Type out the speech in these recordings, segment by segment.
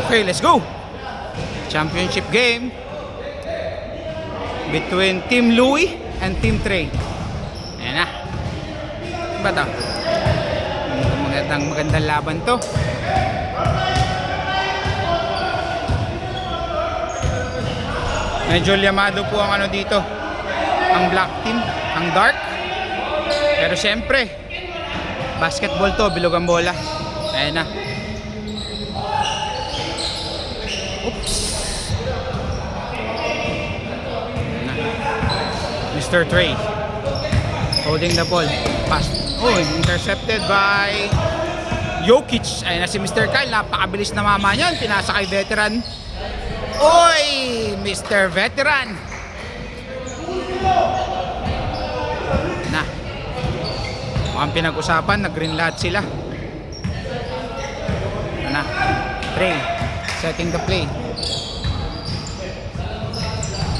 Okay, let's go. Championship game between Team Louie and Team Trey. Ayan na. Ba ito? Magandang laban to. Medyo llamado po ang ano dito, ang black team, ang dark. Pero syempre, basketball to, bilog ang bola. Ayan na. Oops. Ayan na. Mr. Trey holding the ball. Pass. Oh, intercepted by Jokic. Ayan na si Mr. Kyle. Napakabilis na mama niyan. Pinasa kay veteran. Oy, Mr. Veteran. Na. Mukhang pinag-usapan, nag-green lahat sila. Na. Trey setting the play.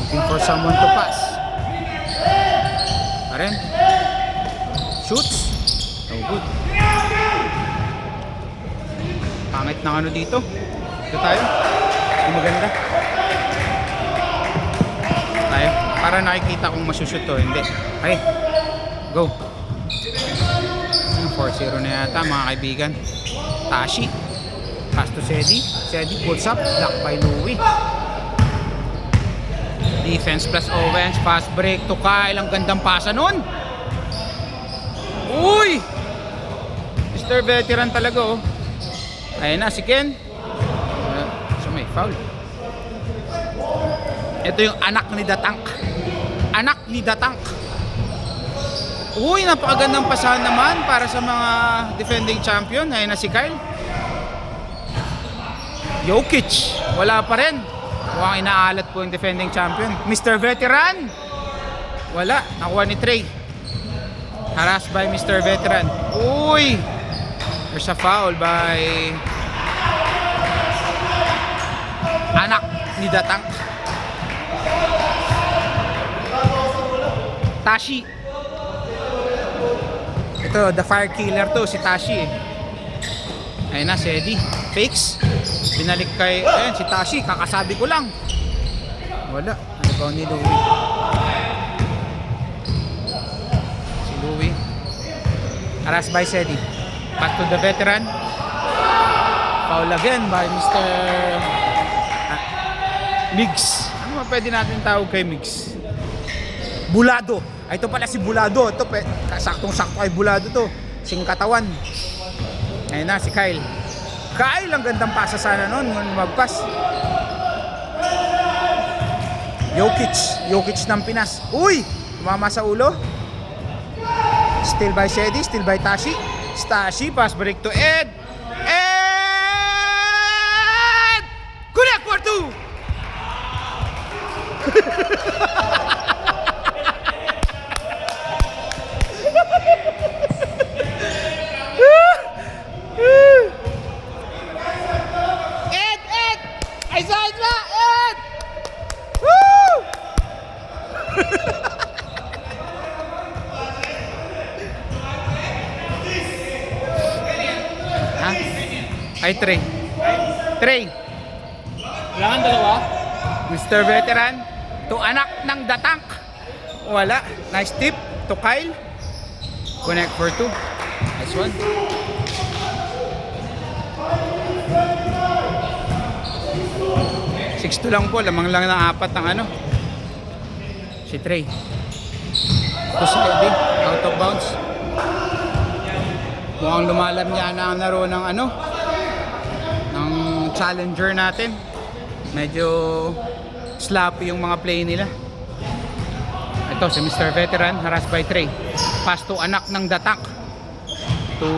Looking for someone to pass. Aren. Shoots. No good. Pangit na ano dito. Ito tayo. Hindi maganda. Tayo. Para nakikita kung masushoot to. Hindi. Okay. Go. 4-0 na yata mga kaibigan. Tashi. Pass to Sedi. Sedi pulls up. Block by Louie. Defense plus offense. Fast break to Kyle. Ang gandang pasa nun. Uy! Mr. Veteran talaga oh. Ayan na si Ken. So may foul. Ito yung anak ni Datank. Anak ni Datank. Uy, napakagandang pasahan naman para sa mga defending champion. Ayan na si Kyle. Jokic, wala pa rin. Mukhang inaalat po yung defending champion. Mr. Veteran. Wala, nakuha ni Trey. Harassed by Mr. Veteran. Uy! There's a foul by anak ni Datank. Tashi. Ito, the fire killer to, si Tashi eh. Ayun na, si Eddie. Fakes. Binalik kay, ayun, si Tashi. Kakasabi ko lang. Wala. Ano ba ni Louie? Si Louie. Harassed by Sedi. Pass to the veteran. Foul again by Mr. Migs. Ano ba pwede natin tawag kay Migs? Bulado. Ay, ito pala si Bulado. Ito, saktong-sakto ay Bulado to. Sing katawan. Ayun na, si Kyle. Kyle, ang gandang pasa sana nun. Magpas. Jokic. Jokic ng Pinas. Uy! Tumama sa ulo. Still by Sedi. Still by Tashi. Tashi, pass break to Ed. Ed! Connect for two! Ed! Ed! Ay, saan na? Ed! Woo! Ha? Ay, Trey. Trey. Kailangan dalawa? Mr. Veteran. To anak ng Datank. Wala. Nice tip. To Kyle. Connect for two. Nice one. Six to lang po. Lamang lang ng apat ng ano. Si Trey. To si Eddie. Out of bounds. Mukhang lumalam niya na ang laro ng ano. Ng challenger natin. Medyo sloppy yung mga play nila. Ito si Mr. Veteran, harassed by Trey. Pass to anak ng Datank. To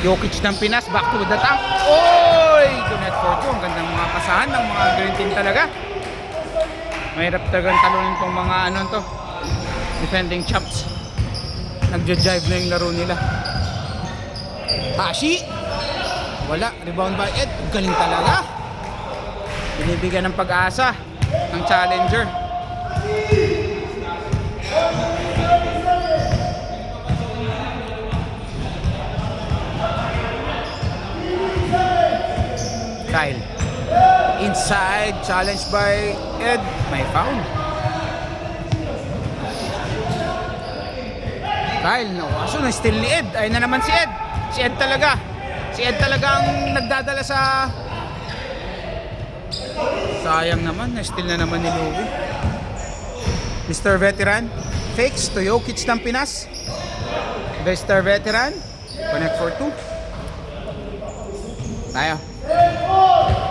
Jokic ng Pinas, back to Datank. Oy! Connect for two. Ang gandang mga pasahan ng mga green team talaga. Mahirap talagang talunin tong mga ano to. Defending champs. Nagja-jive na yung laro nila. Tashi! Wala. Rebound by Ed. Galing talaga. Binibigyan ng pag-asa ng challenger. Kyle. Inside, challenged by Ed. May foul. Kyle, no, kaso na still ni Ed. Ayun na naman si Ed. Si Ed talaga. Si Ed talaga ang nagdadala sa... Sayang naman, na-steal na naman ni Louie. Mr. Veteran, fakes to Jokic ng Pinas. Mr. Veteran, connect for 2. Tayo.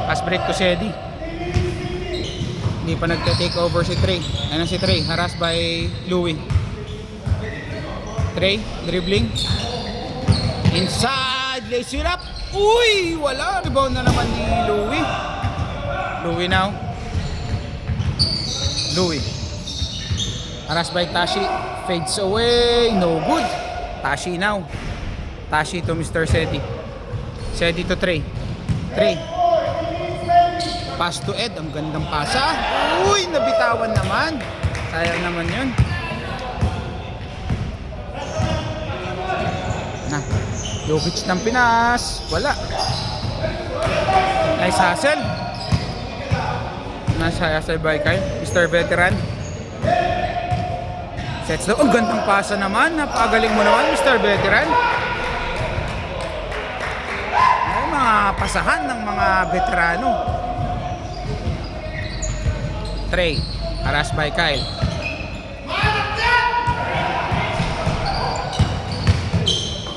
Pass break to Sedi. Hindi pa nagte-take over si Trey. Ano si Trey? Harassed by Louie. Trey, dribbling. Inside, lace it up. Uy, wala. Rebound na naman ni Louie. Louie now. Louie. Harassed by Tashi. Fades away. No good. Tashi now. Tashi to Mr. Sedi. Sedi to Trey. Trey. Pass to Ed. Ang gandang pasa. Uy, nabitawan naman. Sayang naman yun. Na. Jokic ng Pinas. Wala. Nice hustle. Nasa hustle by Kyle. Mr. Veteran. Sets daw. Ang gandang pasa naman. Napakagaling mo naman, Mr. Veteran. Ay, mga pasahan ng mga veterano. Trey. Harassed by Kyle.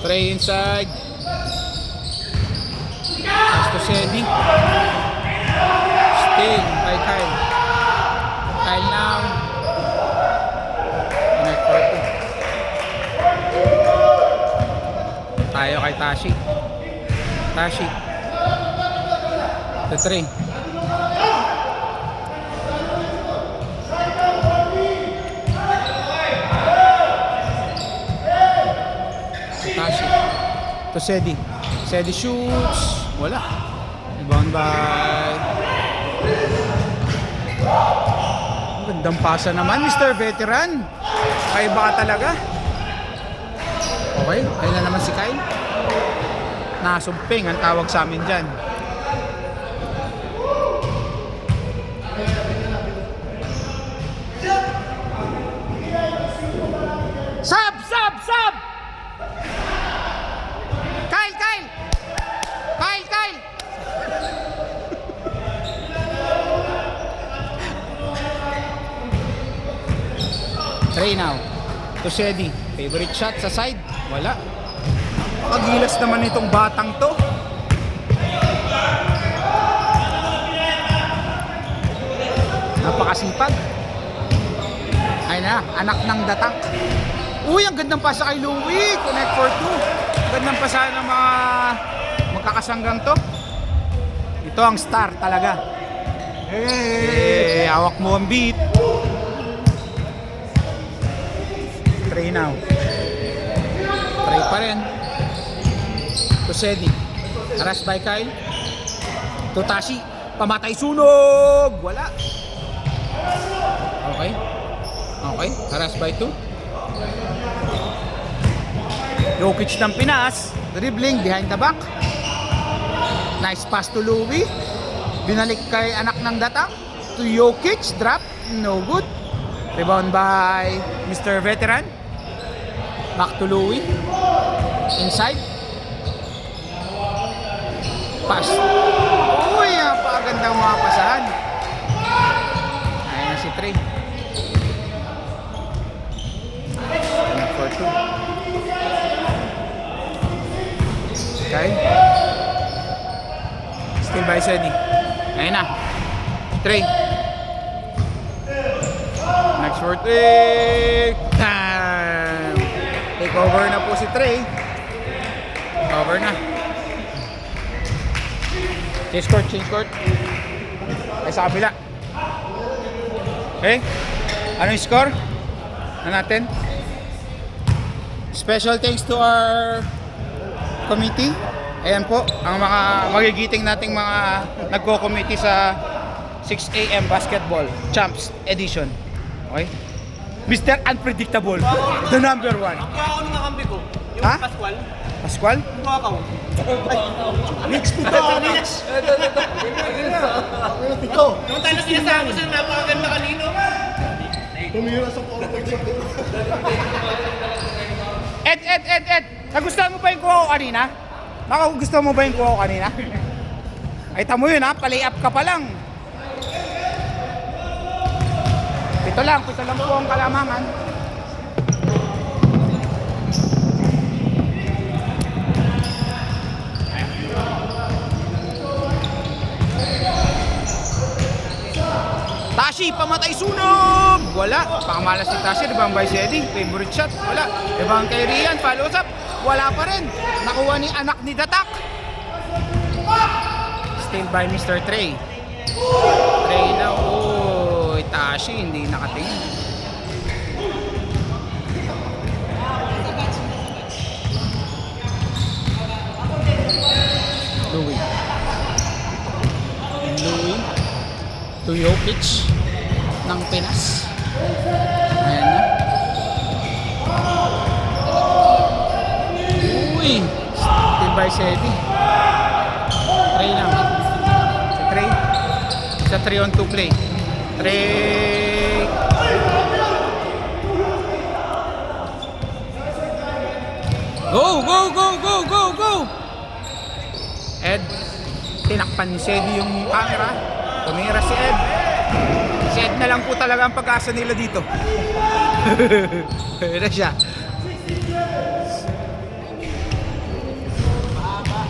Trey inside. Pass to Sedi. Still by Kyle. Kyle now. Connect for 2. Tayo kay Tashi. Tashi. To Trey. Tashi. To Sedi. Sedi shoots. Wala. Rebound by... Ang gandang pasa naman, Mr. Veteran. Kaya baka talaga. Okay, ayun na naman si Kyle. Nasumping ang tawag sa amin dyan. Sub! Sub! Sub! Kyle! Kyle! Kyle! Kyle! Trey now. To Sedi. Favorite shot sa side. Wala. Napakagilas naman itong batang to. Napakasipag. Ay na, anak ng datak. Uy, ang gandang pasa kay Louie. Connect for 2. Gandang pasa ng mga magkakasanggang to. Ito ang star talaga. Hey, hawak mo ang beat. Trey now. Trey pa rin. To Sedi. Harassed by Kyle. To Tashi. Pamatay sunog. Wala. Okay. Okay. Harassed by 2. Jokic ng Pinas. Dribbling behind the back. Nice pass to Louie. Binalik kay anak ng datang. To Jokic. Drop. No good. Rebound by Mr. Veteran. Back to Louie. Inside. Pass. Uy, napakagandang mga pasahan. Ayan na si Trey. For 2. Okay. Still by Sedi. Ayan na. Trey. Next for 3. Damn. Take over na po si Trey. Over na. Change court, change court. Ay sa kabila. Okay. Ano yung score? Ano natin? Special thanks to our committee. Ayan po, ang mga magigiting nating mga nagko-committee sa 6 AM Basketball Champs Edition. Okay? Mr. Unpredictable, the number 1. Ako nung nakambi ko. Yung Ha? Pascual. Pascual? Buwakaw. Next po to, next. Tala sinasabi ko sa napakaganda kanino. Tumira sa cortex sa Ed! Nagustuhan mo ba yung kuha ko kanina? Gusto mo ba yung kuha ko kanina? Ay, tamo yun ha, palay up ka pa lang. Pito lang po ang kalamangan. Tashi, pamatay sunog! Wala. Pakamalas si Tashi, diba ang vice Eddie? Favorite shot? Wala. Diba ang kay Rian? Follow up? Wala pa rin. Nakuha ni anak ni Datak. Still by Mr. Trey. Trey na. Oh, Tashi, hindi nakatingin. Louie to Jokic ng Pinas. Ayan na. Uy! Still by Sedi. Trey lang. Si Trey. Sa 3 on 2 play. Trey. Go! Ed. Tinakpan ni Sedi yung camera. Tumira si Ed. Si Ed na lang po talaga ang pag-asa nila dito. Ayan siya.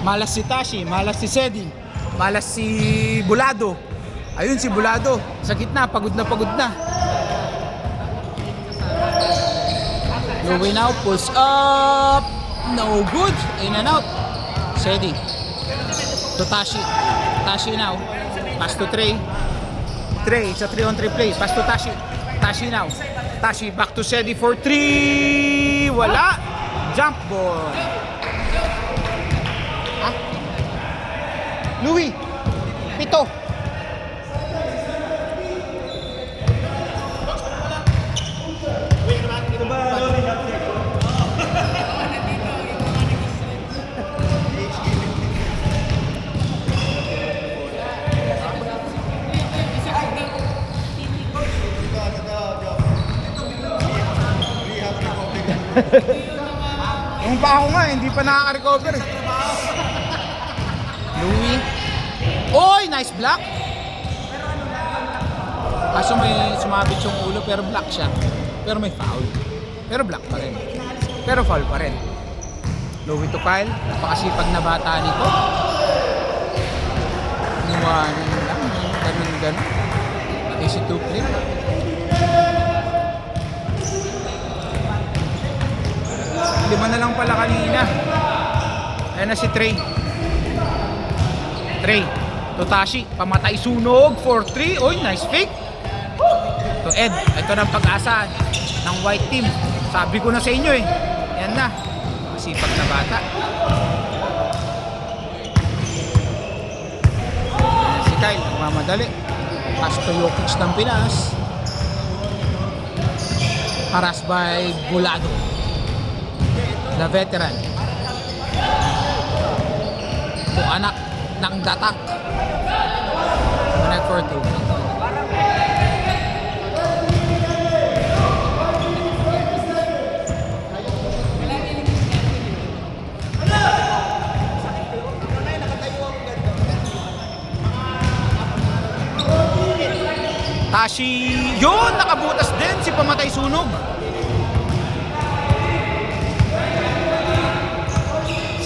Malas si Tashi, malas si Sedi, malas si Bulado. Ayun si Bulado. Sa gitna, pagod na. Louie now, pulls up. No good. In and out. Sedi. To Tashi. Tashi now. Pass to Trey. Trey, it's a 3 on 3 play. Pass to Tashi. Tashi now. Tashi back to Sedi for 3. Wala. Jump ball. Ah? Louie. Pito. Yung pa ako nga, hindi pa nakaka-recover. Louie. Oy, nice block. Kaso may sumabit yung ulo pero block siya. Pero may foul. Pero block pa rin. Pero foul pa rin. Louie to Kyle. Napakasipag na bata nito. Inuwanan lang. Ganun. Easy to play. Lima na lang pala kanina. Ayan na si Trey. Trey. To Tashi. Pamatay sunog for 3. Oy, nice fake. To Ed. Ito na ang pag-asa ng white team. Sabi ko na sa inyo eh. Yan na. Masipag na bata. Ayan si Kyle. Nagmamadali. Pass to Jokic ng Pinas. Harass by Bulado. The veteran. To anak ng Datak. Connect for 2. Tashi. Yun! Nakabutas din si Pamatay Sunog.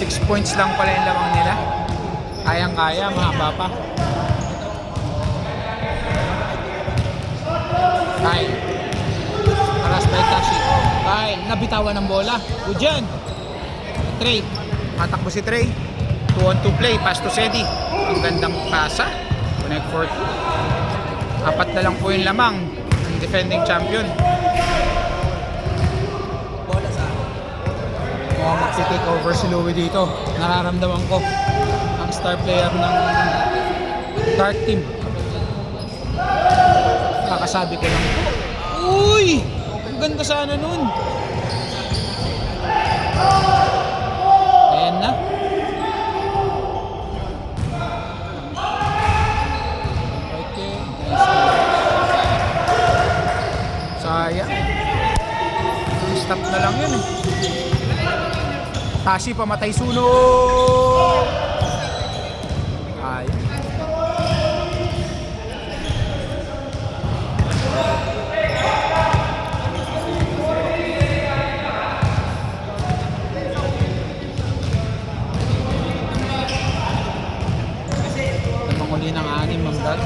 6 points lang pala yung lamang nila. Kayang-kaya, mahaba pa. Kyle. Aras by Tashi. Kyle, nabitawan ng bola. Good yan. Trey. Matakbo si Trey. 2 on 2 play. Pass to Sedi. Ang gandang pasa. Connect for 2. 4 na lang po yung lamang ng defending champion. Magsi-take over si Louie dito. Nararamdaman ko ang star player ng Dark Team. Kakasabi ko lang. Uy! Ang ganda sana nun. Ayan na. Okay. Nice yan eh. Tashi pamatay sunog. Ay. Panguli ng anim, Ma'am Dad.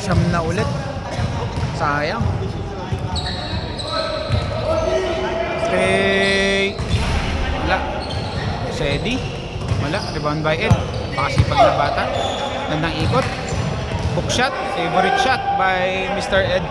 Siyam na ulit. Sayang. Okay. Wala. Sedi. Wala. Rebound by Ed. Pakasipag na bata. Gandang ikot. Hook shot. Favorite shot by Mr. Ed.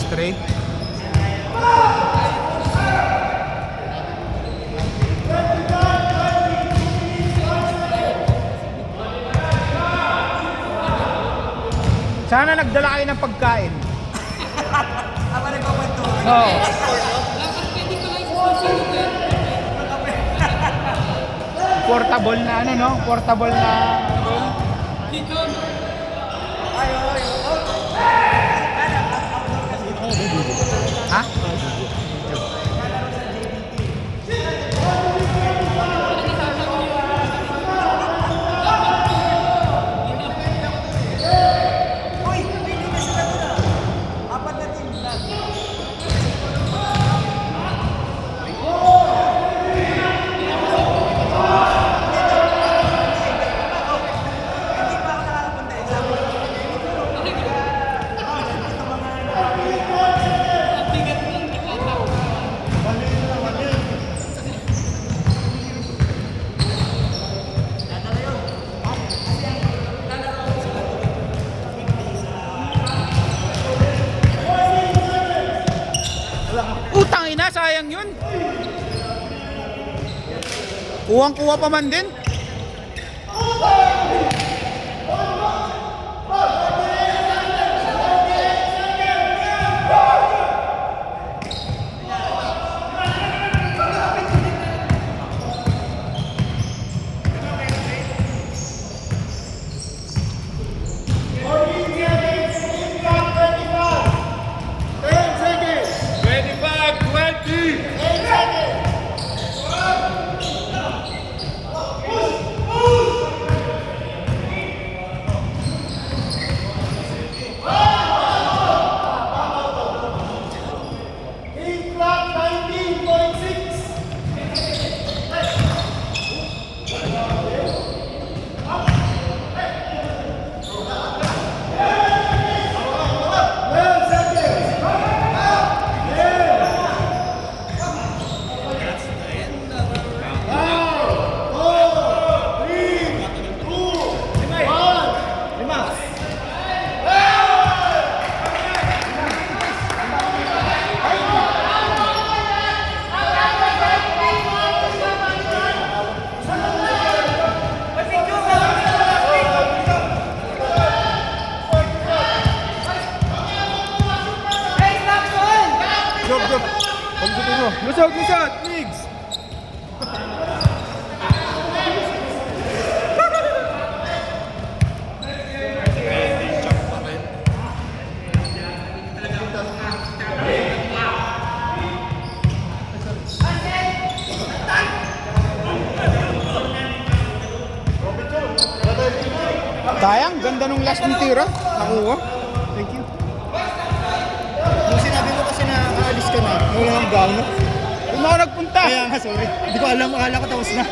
Straight. Sana nagdala kayo ng pagkain. Ako nagpapento. Oo. Portable na ano, no? Portable na... Ha? Uy, pili na sila doon ah. Apat na team lang. Hindi pa ako nakakapunta eh. Utang ina, sayang yun. Kuwang-kuwa pa man din. Lusog, lusog, Migs! Sayang, ganda nung last ng tira. Nakuha. Thank you. Nung sinabi mo kasi na aalis ka na, wala kang gown, no? Kung ako nagpunta. Kaya nga, sorry. Hindi ko alam, akala ko tapos na.